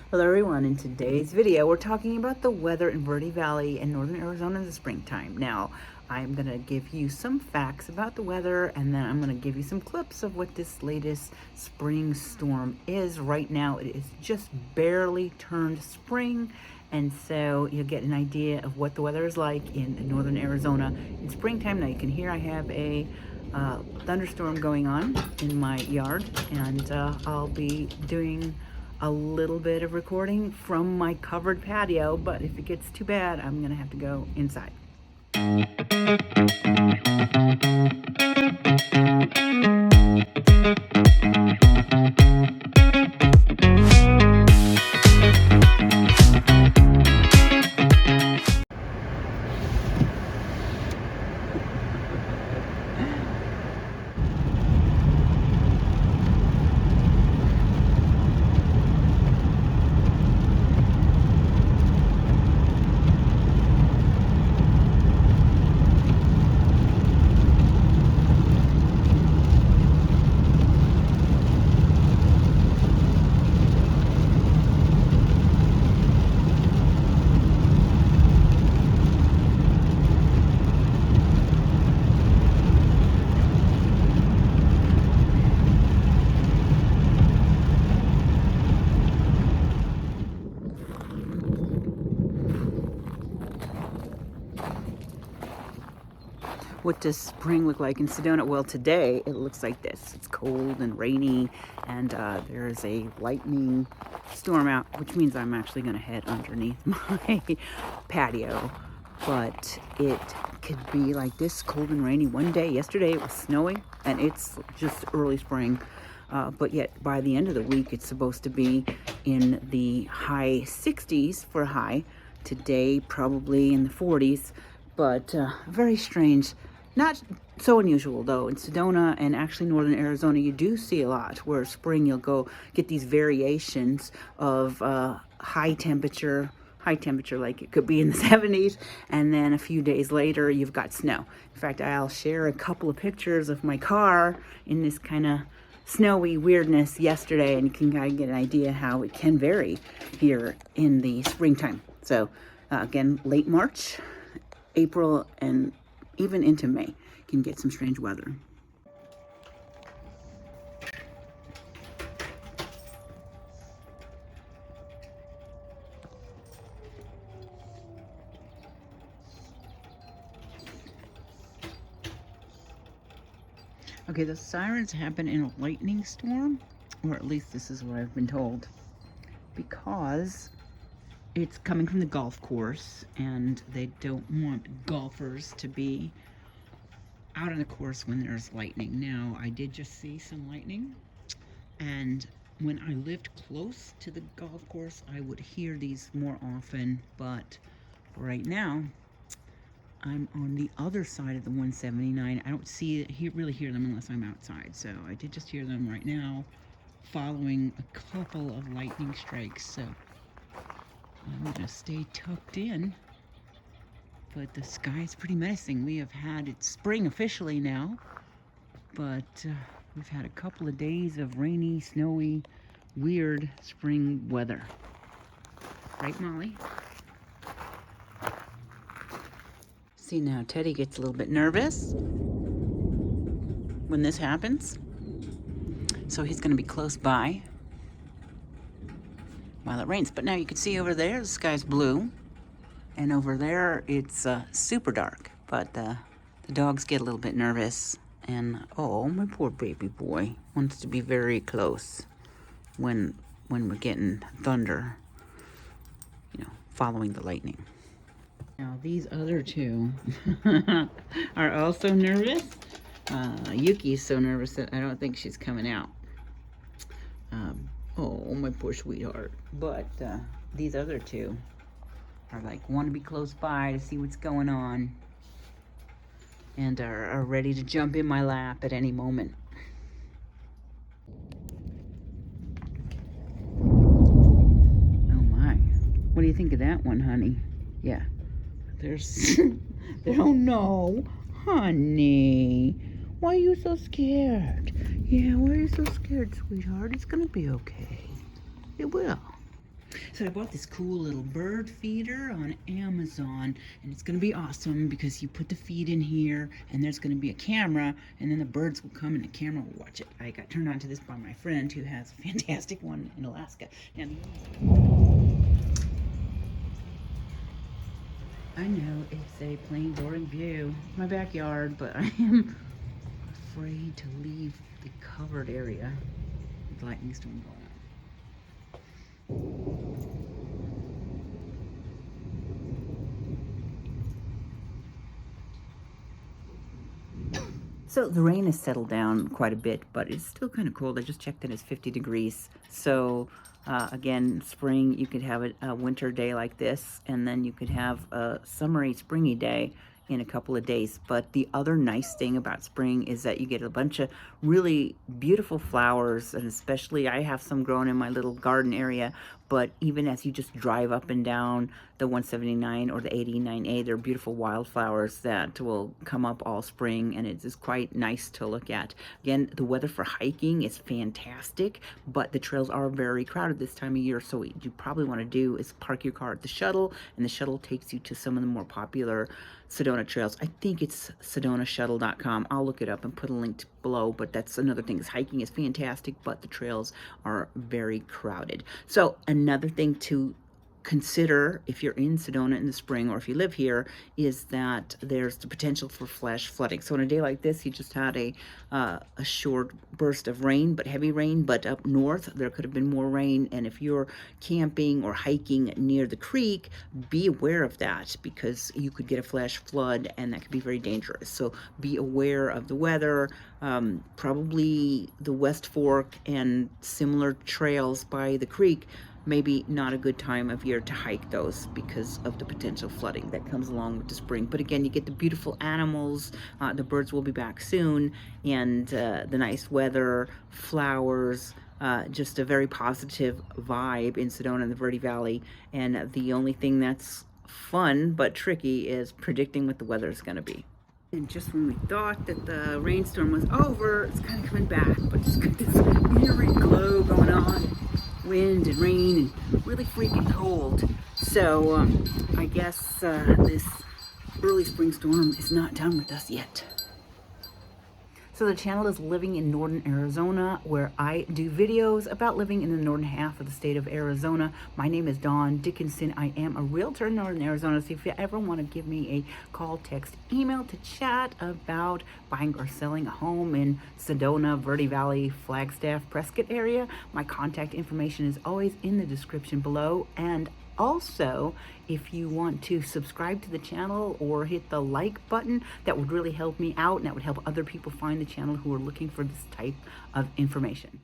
Hello everyone, in today's video we're talking about the weather in Verde Valley in northern Arizona in the springtime. Now, I'm going to give you some facts about the weather, and then I'm going to give you some clips of what this latest spring storm is. Right now it is just barely turned spring, and so you'll get an idea of what the weather is like in northern Arizona in springtime. Now you can hear I have a thunderstorm going on in my yard, and I'll be doing a little bit of recording from my covered patio, but if it gets too bad, I'm gonna have to go inside. What does spring look like in Sedona? Well, today it looks like this. It's cold and rainy, and there's a lightning storm out, which means I'm actually going to head underneath my patio. But it could be like this, cold and rainy one day. Yesterday it was snowing, and it's just early spring. But yet by the end of the week, it's supposed to be in the high 60s for a high. Today, probably in the 40s, but very strange. Not so unusual though. In Sedona and actually northern Arizona, you do see a lot where spring you'll go get these variations of high temperature like it could be in the 70s, and then a few days later you've got snow. In fact, I'll share a couple of pictures of my car in this kind of snowy weirdness yesterday, and you can kind of get an idea how it can vary here in the springtime. So again, late March, April, and even into May can get some strange weather. Okay, the sirens happen in a lightning storm, or at least this is what I've been told, because it's coming from the golf course, and they don't want golfers to be out on the course when there's lightning. Now, I did just see some lightning, and when I lived close to the golf course, I would hear these more often, but right now, I'm on the other side of the 179. I don't really hear them unless I'm outside, so I did just hear them right now, following a couple of lightning strikes, so I'm gonna stay tucked in. But the sky is pretty menacing. We have had, it's spring officially now, but we've had a couple of days of rainy, snowy, weird spring weather. Right, Molly? See, now Teddy gets a little bit nervous when this happens, so he's going to be close by while it rains. But now you can see over there, the sky's blue, and over there it's super dark. But the dogs get a little bit nervous, and oh, my poor baby boy wants to be very close when we're getting thunder, you know, following the lightning. Now these other two are also nervous. Yuki's so nervous that I don't think she's coming out. Oh, my poor sweetheart. But these other two are like, want to be close by to see what's going on, and are ready to jump in my lap at any moment. Oh my. What do you think of that one, honey? Yeah. There's... Oh no, honey. Why are you so scared? Yeah, why are you so scared, sweetheart? It's gonna be okay. It will. So I bought this cool little bird feeder on Amazon, and it's gonna be awesome because you put the feed in here and there's gonna be a camera, and then the birds will come and the camera will watch it. I got turned on to this by my friend who has a fantastic one in Alaska. Now, I know it's a plain boring view, my backyard, but I am afraid to leave the covered area with lightning storm going on. So the rain has settled down quite a bit, but it's still kind of cold. I just checked and it's 50 degrees. So again, spring, you could have a winter day like this, and then you could have a summery, springy day in a couple of days. But the other nice thing about spring is that you get a bunch of really beautiful flowers, and especially I have some growing in my little garden area, but even as you just drive up and down the 179 or the 89A, they're beautiful wildflowers that will come up all spring, and it's just quite nice to look at. Again, the weather for hiking is fantastic, but the trails are very crowded this time of year, so what you probably want to do is park your car at the shuttle, and the shuttle takes you to some of the more popular Sedona trails. I think it's sedonashuttle.com. I'll look it up and put a link below, but that's another thing. Hiking is fantastic, but the trails are very crowded. So another thing to consider if you're in Sedona in the spring, or if you live here, is that there's the potential for flash flooding. So on a day like this, you just had a short burst of rain, but heavy rain. But up north, there could have been more rain. And if you're camping or hiking near the creek, be aware of that, because you could get a flash flood, and that could be very dangerous. So be aware of the weather. Probably the West Fork and similar trails by the creek, maybe not a good time of year to hike those because of the potential flooding that comes along with the spring. But again, you get the beautiful animals, the birds will be back soon, and the nice weather, flowers, just a very positive vibe in Sedona and the Verde Valley. And the only thing that's fun but tricky is predicting what the weather is going to be. And just when we thought that the rainstorm was over, it's kind of coming back, but just got this eerie glow going on. Wind and rain and really freaking cold. So I guess this early spring storm is not done with us yet. So the channel is Living in Northern Arizona, where I do videos about living in the northern half of the state of Arizona. My name is Dawn Dickinson. I am a realtor in Northern Arizona. So if you ever want to give me a call, text, email to chat about buying or selling a home in Sedona, Verde Valley, Flagstaff, Prescott area, my contact information is always in the description below. And also, if you want to subscribe to the channel or hit the like button, that would really help me out, and that would help other people find the channel who are looking for this type of information.